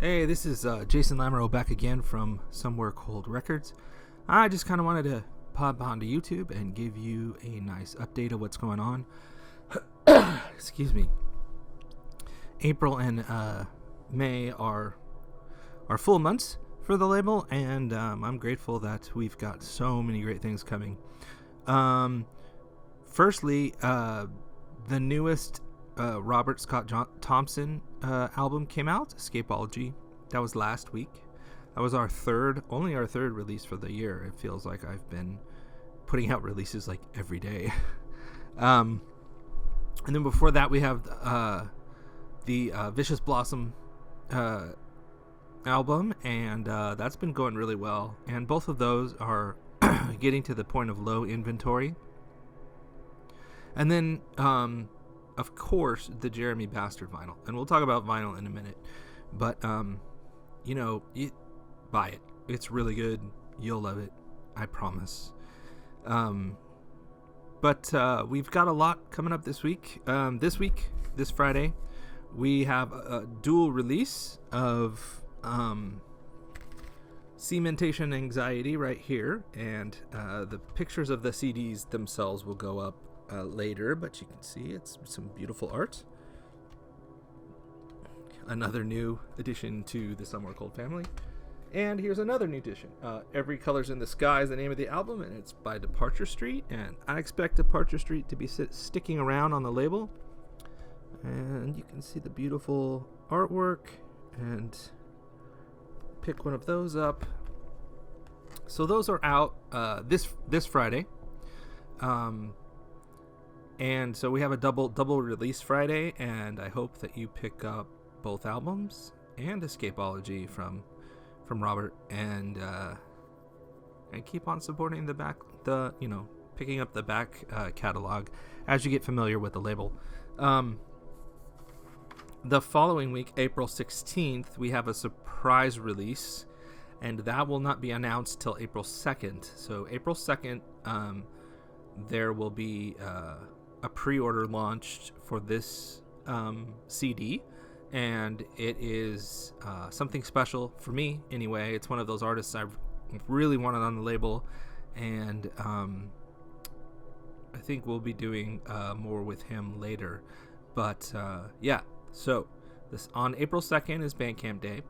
Hey, this is Jason Lamoureux back again from Somewherecold Records. I just kind of wanted to pop onto YouTube and give you a nice update of what's going on. Excuse me. April and May are full months for the label, and I'm grateful that we've got so many great things coming. Firstly, the newest Robert Scott Thompson album came out, Escapology. That was last week. That was only our third release for the year. It feels like I've been putting out releases like every day. And then before that, we have the Vicious Blossom album, and that's been going really well. And both of those are getting to the point of low inventory. And then, of course, the Jeremy Bastard vinyl. And we'll talk about vinyl in a minute. But, you buy it. It's really good. You'll love it. I promise. But we've got a lot coming up this week. This Friday, we have a dual release of Cementation Anxiety right here. And the pictures of the CDs themselves will go up later, but you can see it's some beautiful art. Another new addition to the Somewherecold family. And here's another new addition. Every Color's in the Sky is the name of the album, and it's by Departure Street. And I expect Departure Street to be sticking around on the label. And you can see the beautiful artwork, and pick one of those up. So those are out this Friday. And so we have a double release Friday, and I hope that you pick up both albums and Escapology from Robert, and keep on supporting picking up the back catalog as you get familiar with the label. The following week, April 16th, we have a surprise release, and that will not be announced till April 2nd. So April 2nd, there will be a pre-order launched for this CD, and it is something special for me anyway. It's one of those artists I've really wanted on the label, and I think we'll be doing more with him later. But so this on April 2nd is Bandcamp Day,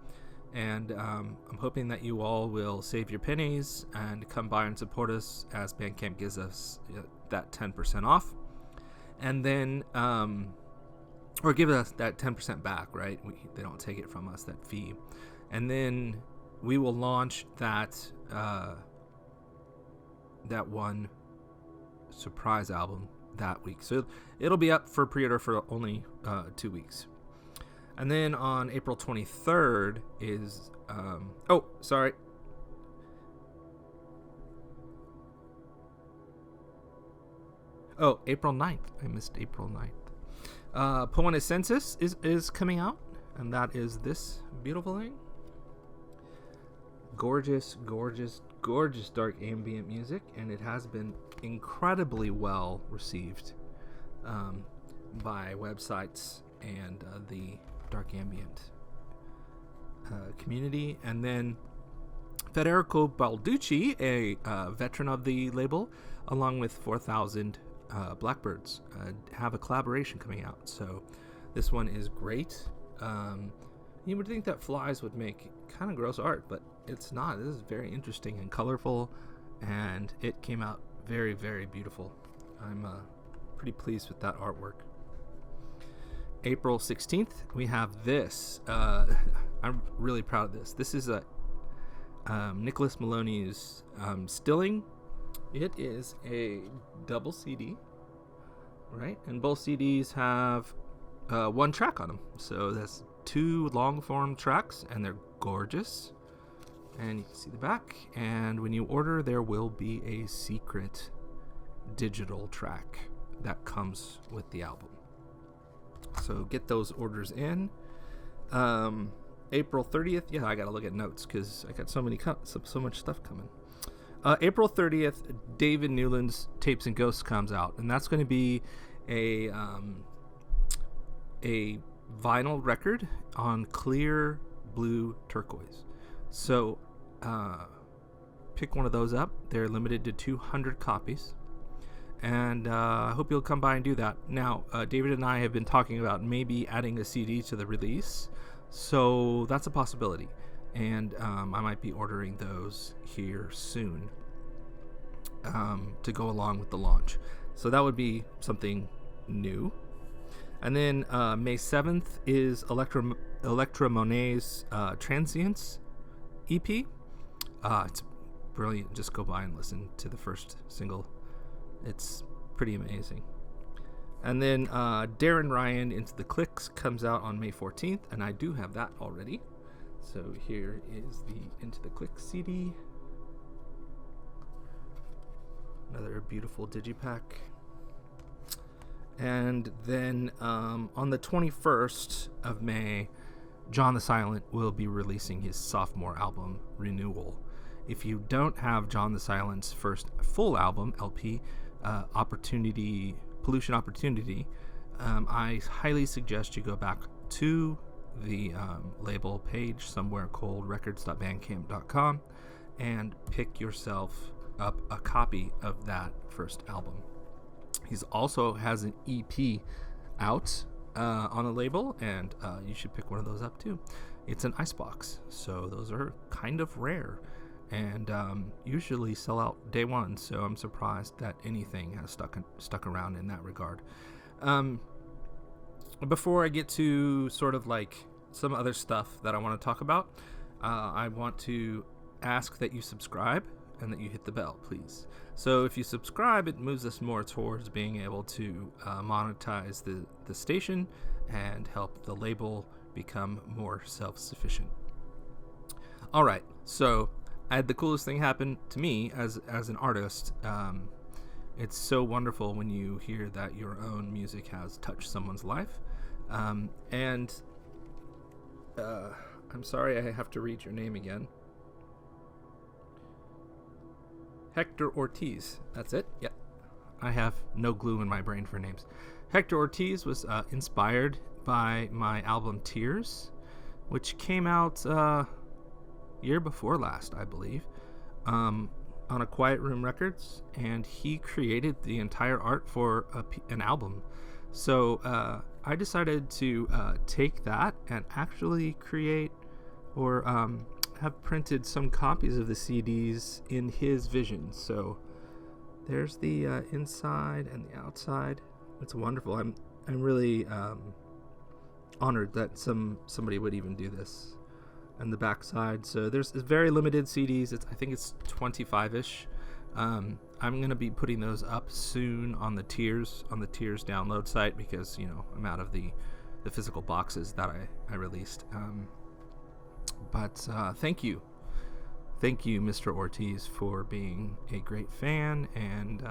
and I'm hoping that you all will save your pennies and come by and support us, as Bandcamp gives us that 10% off. And then, or give us that 10% back, right? They don't take it from us, that fee. And then we will launch that one surprise album that week. So it'll be up for pre-order for only 2 weeks. And then on April 23rd is, April 9th. I missed April 9th. Poetic Census is coming out, and that is this beautiful thing. Gorgeous, gorgeous, gorgeous dark ambient music, and it has been incredibly well received by websites and the dark ambient community. And then Federico Balducci, a veteran of the label, along with 4,000 Blackbirds, have a collaboration coming out. So this one is great. You would think that flies would make kind of gross art, but it's not. This is very interesting and colorful, and it came out very, very beautiful. I'm pretty pleased with that artwork. April 16th, we have this. I'm really proud of this. This is a Nicholas Maloney's Stilling. It is a double CD, right? And both CDs have one track on them. So that's 2 long-form tracks, and they're gorgeous. And you can see the back. And when you order, there will be a secret digital track that comes with the album. So get those orders in. April 30th. Yeah, I got to look at notes because I got so much stuff coming. April 30th, David Newland's Tapes and Ghosts comes out, and that's going to be a vinyl record on clear blue, turquoise. So pick one of those up. They're limited to 200 copies. And I hope you'll come by and do that. Now, David and I have been talking about maybe adding a CD to the release. So that's a possibility. And I might be ordering those here soon to go along with the launch. So that would be something new. And then May 7th is Electra Monet's Transience EP. It's brilliant. Just go by and listen to the first single. It's pretty amazing. And then Darren Ryan, Into the Clicks, comes out on May 14th, and I do have that already. So here is the Into the Clicks CD. Another beautiful digipak. And then on the 21st of May, John the Silent will be releasing his sophomore album, Renewal. If you don't have John the Silent's first full album, LP, Pollution Opportunity, I highly suggest you go back to the label page, somewherecoldrecords.bandcamp.com, and pick yourself up a copy of that first album. He's also has an EP out on a label, and you should pick one of those up too. It's an icebox, so those are kind of rare, and usually sell out day one. So I'm surprised that anything has stuck around in that regard. Before I get to sort of like some other stuff that I want to talk about, I want to ask that you subscribe and that you hit the bell, please. So if you subscribe, it moves us more towards being able to monetize the station and help the label become more self-sufficient. All right, so I had the coolest thing happen to me as an artist. It's so wonderful when you hear that your own music has touched someone's life. And I'm sorry I have to read your name again. Hector Ortiz. That's it? Yep. I have no glue in my brain for names. Hector Ortiz was inspired by my album Tears, which came out year before last, I believe, on a Quiet Room Records, and he created the entire art for an album. So I decided to take that and actually create or have printed some copies of the CDs in his vision. So there's the inside and the outside. It's wonderful. I'm really honored that somebody would even do this. And the backside. So there's very limited CDs. I think it's 25-ish. I'm gonna be putting those up soon on the Tears download site, because I'm out of the physical boxes that I released. But thank you, Mr. Ortiz, for being a great fan, and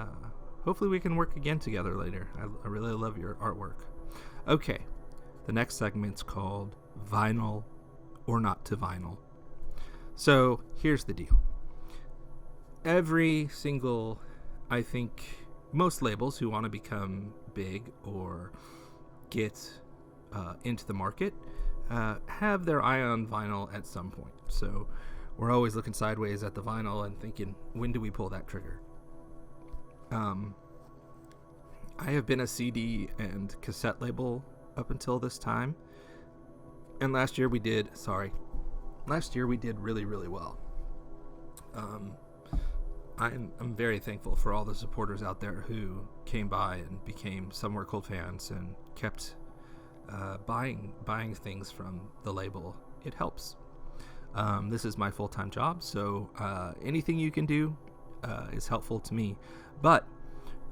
hopefully we can work again together later. I really love your artwork. Okay, the next segment's called Vinyl or Not to Vinyl. So here's the deal. Every single, I think, most labels who want to become big or get into the market have their eye on vinyl at some point. So we're always looking sideways at the vinyl and thinking, when do we pull that trigger? I have been a CD and cassette label up until this time, and last year we did really, really well. I'm very thankful for all the supporters out there who came by and became Somewherecold fans and kept buying things from the label. It helps. This is my full-time job, so anything you can do is helpful to me. But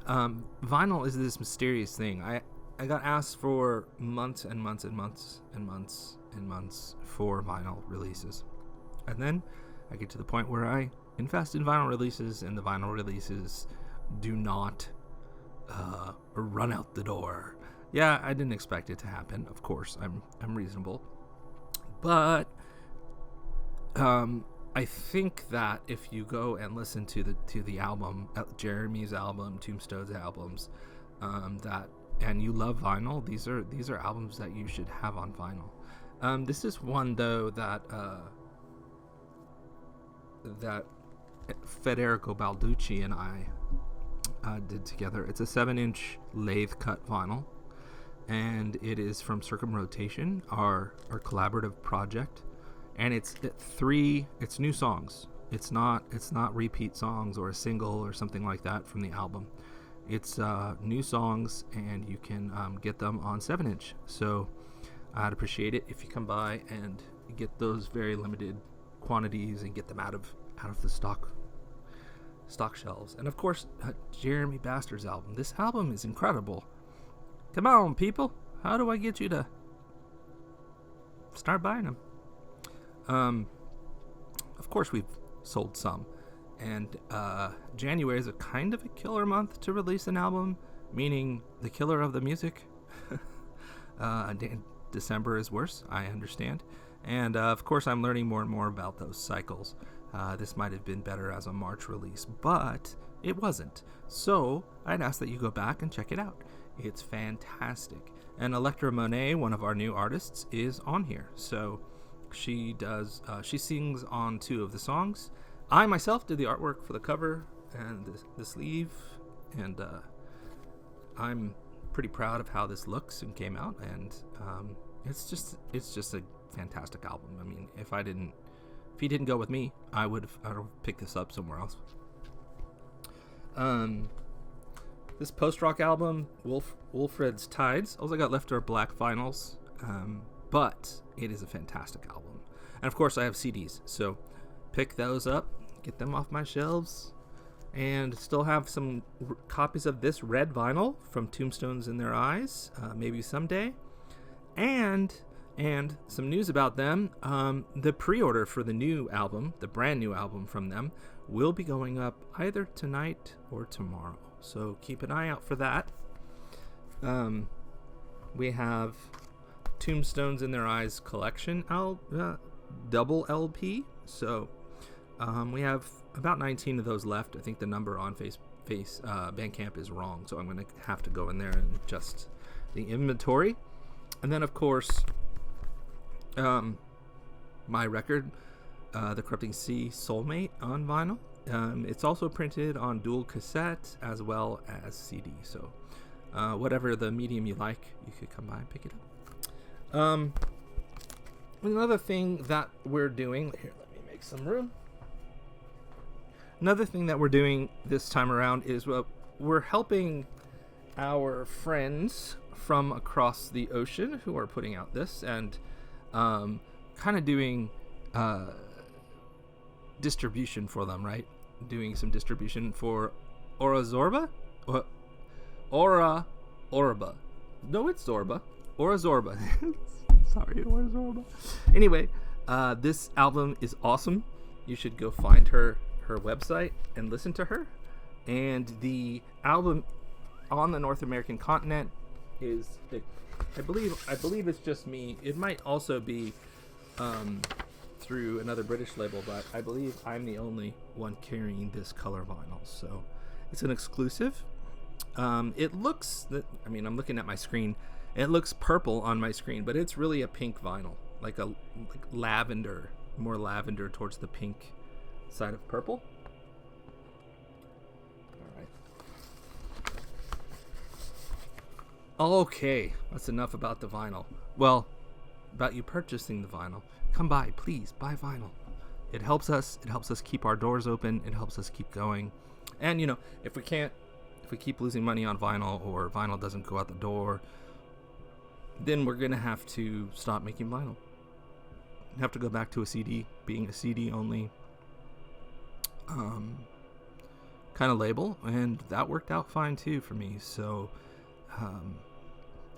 vinyl is this mysterious thing. I got asked for months and months and months and months and months for vinyl releases, and then I get to the point where I invest in vinyl releases, and the vinyl releases do not run out the door. Yeah, I didn't expect it to happen. Of course, I'm reasonable, but I think that if you go and listen to the album, Jeremy's album, Tombstone's albums, and you love vinyl, these are albums that you should have on vinyl. This is one though that Federico Balducci and I did together. It's a 7-inch lathe cut vinyl, and it is from Circumrotation, our collaborative project. And it's new songs. It's not repeat songs or a single or something like that from the album. It's new songs, and you can get them on 7-inch. So I'd appreciate it if you come by and get those very limited quantities and get them out of the stock shelves. And of course, Jeremy Baster's album. This album is incredible. Come on, people. How do I get you to start buying them? Of course, we've sold some. And January is a kind of a killer month to release an album, meaning the killer of the music. December is worse, I understand. And of course, I'm learning more and more about those cycles. This might have been better as a March release, but it wasn't. So I'd ask that you go back and check it out. It's fantastic. And Electra Monet, one of our new artists, is on here. So she sings on 2 of the songs. I myself did the artwork for the cover and the sleeve, and I'm pretty proud of how this looks and came out. And it's just a fantastic album. I mean, if he didn't go with me, I would have picked this up somewhere else. This post-rock album, Wilfred's Tides, also got leftover black vinyls, but it is a fantastic album. And of course, I have CDs, so pick those up, get them off my shelves, and still have some copies of this red vinyl from Tombstones in Their Eyes, maybe someday. And some news about them, the pre-order for the new album, the brand new album from them, will be going up either tonight or tomorrow. So keep an eye out for that. We have Tombstones in Their Eyes collection double LP. So we have about 19 of those left. I think the number on Bandcamp is wrong, so I'm going to have to go in there and adjust the inventory. And then, of course, my record, The Corrupting Sea Soulmate, on vinyl. It's also printed on dual cassette as well as CD. So whatever the medium you like, you could come by and pick it up. Another thing that we're doing... Here, let me make some room. Another thing that we're doing this time around is we're helping our friends from across the ocean who are putting out this, and kind of doing distribution for them, right? Doing some distribution for Ora Zorba? Ora Orba. No, it's Zorba. Ora Zorba. Sorry, Ora Zorba. Anyway, this album is awesome. You should go find her website and listen to her. And the album on the North American continent is, I believe it's just me. It might also be through another British label, but I believe I'm the only one carrying this color vinyl. So it's an exclusive. It looks, I'm looking at my screen. It looks purple on my screen, but it's really a pink vinyl, like lavender, more lavender towards the pink side of purple. Okay, that's enough about the vinyl. Well, about you purchasing the vinyl. Come by, please, buy vinyl. It helps us keep our doors open. It helps us keep going. And, if we keep losing money on vinyl, or vinyl doesn't go out the door, then we're going to have to stop making vinyl. Have to go back to a CD, being a CD only kind of label, and that worked out fine too for me. So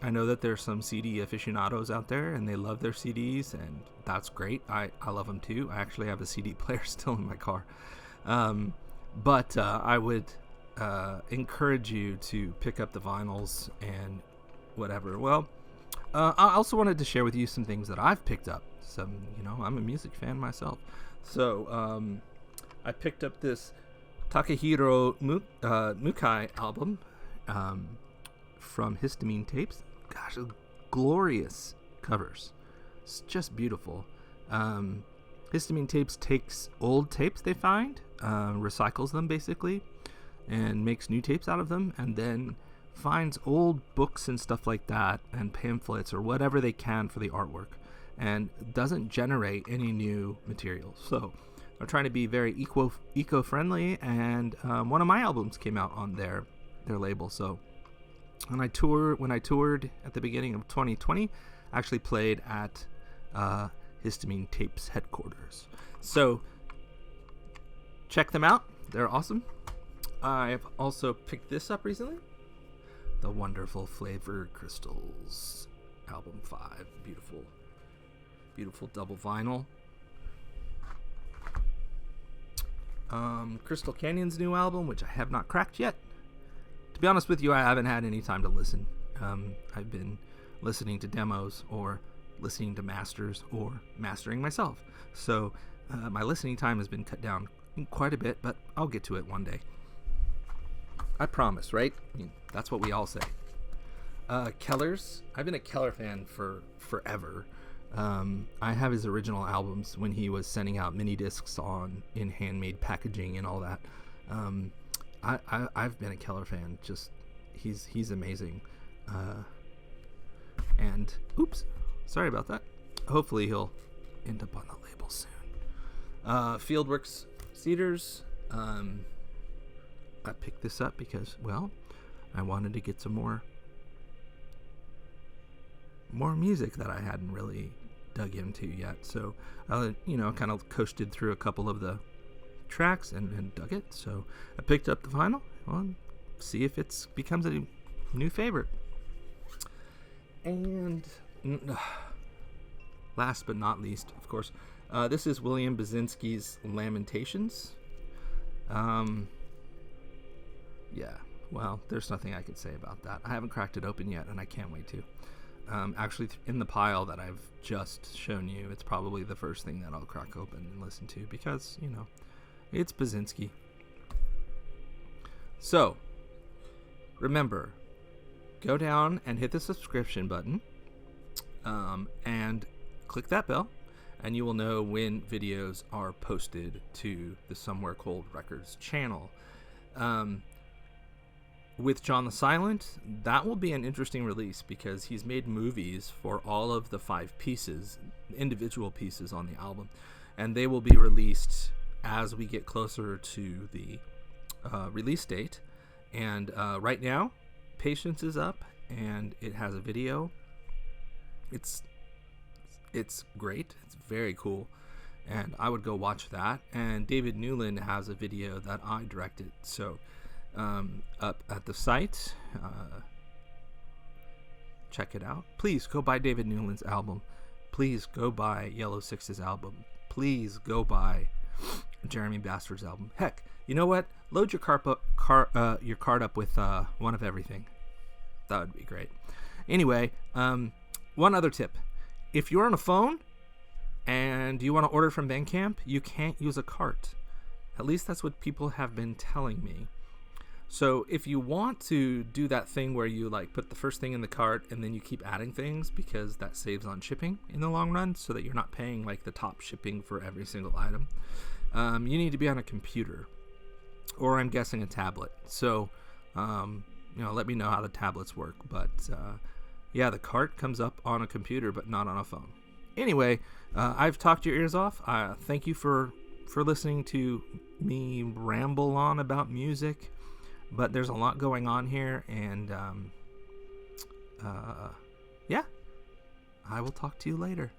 I know that there's some CD aficionados out there, and they love their CDs, and that's great. I love them too. I actually have a CD player still in my car. But I would encourage you to pick up the vinyls and whatever. Well, I also wanted to share with you some things that I've picked up. I'm a music fan myself. So I picked up this Takahiro Mukai album from Histamine Tapes. Gosh, glorious covers. It's just beautiful. Histamine Tapes takes old tapes they find, recycles them basically, and makes new tapes out of them, and then finds old books and stuff like that, and pamphlets or whatever they can for the artwork, and doesn't generate any new materials. So they're trying to be very eco-friendly, and one of my albums came out on their label. So when I toured at the beginning of 2020, I actually played at Histamine Tapes headquarters. So check them out. They're awesome. I've also picked this up recently. The Wonderful Flavor Crystals album 5. Beautiful, beautiful double vinyl. Crystal Canyon's new album, which I have not cracked yet. To be honest with you, I haven't had any time to listen. I've been listening to demos or listening to masters or mastering myself. So my listening time has been cut down quite a bit, but I'll get to it one day. I promise, right? I mean, that's what we all say. Keller's. I've been a Keller fan for forever. I have his original albums when he was sending out mini discs in handmade packaging and all that. I've been a Keller fan. Just he's amazing. And oops, sorry about that. Hopefully he'll end up on the label soon. Fieldworks Cedars. I picked this up because, well, I wanted to get some more music that I hadn't really dug into yet. So I, kind of coasted through a couple of the tracks and dug it. So I picked up the vinyl. Well, see if it becomes a new favorite. And last but not least, of course, this is William Basinski's Lamentations. Yeah, well, there's nothing I can say about that. I haven't cracked it open yet, and I can't wait to. Actually, in the pile that I've just shown you, it's probably the first thing that I'll crack open and listen to because, it's Basinski. So, remember, go down and hit the subscription button and click that bell, and you will know when videos are posted to the Somewherecold Records channel. With John the Silent, that will be an interesting release because he's made movies for all of the 5 pieces, individual pieces on the album, and they will be released as we get closer to the release date. And right now, Patience is up, and it has a video. It's great. It's very cool, and I would go watch that. And David Newland has a video that I directed, so up at the site, check it out. Please go buy David Newland's album. Please go buy Yellow Six's album. Please go buy Jeremy Bastard's album. Heck, you know what? Load your cart up with one of everything. That would be great. Anyway, one other tip: if you're on a phone and you want to order from Bandcamp, you can't use a cart. At least that's what people have been telling me. So if you want to do that thing where you put the first thing in the cart and then you keep adding things because that saves on shipping in the long run, so that you're not paying the top shipping for every single item, you need to be on a computer, or I'm guessing a tablet. So let me know how the tablets work. But yeah, the cart comes up on a computer but not on a phone. Anyway, I've talked your ears off. Thank you for listening to me ramble on about music. But there's a lot going on here, and yeah, I will talk to you later.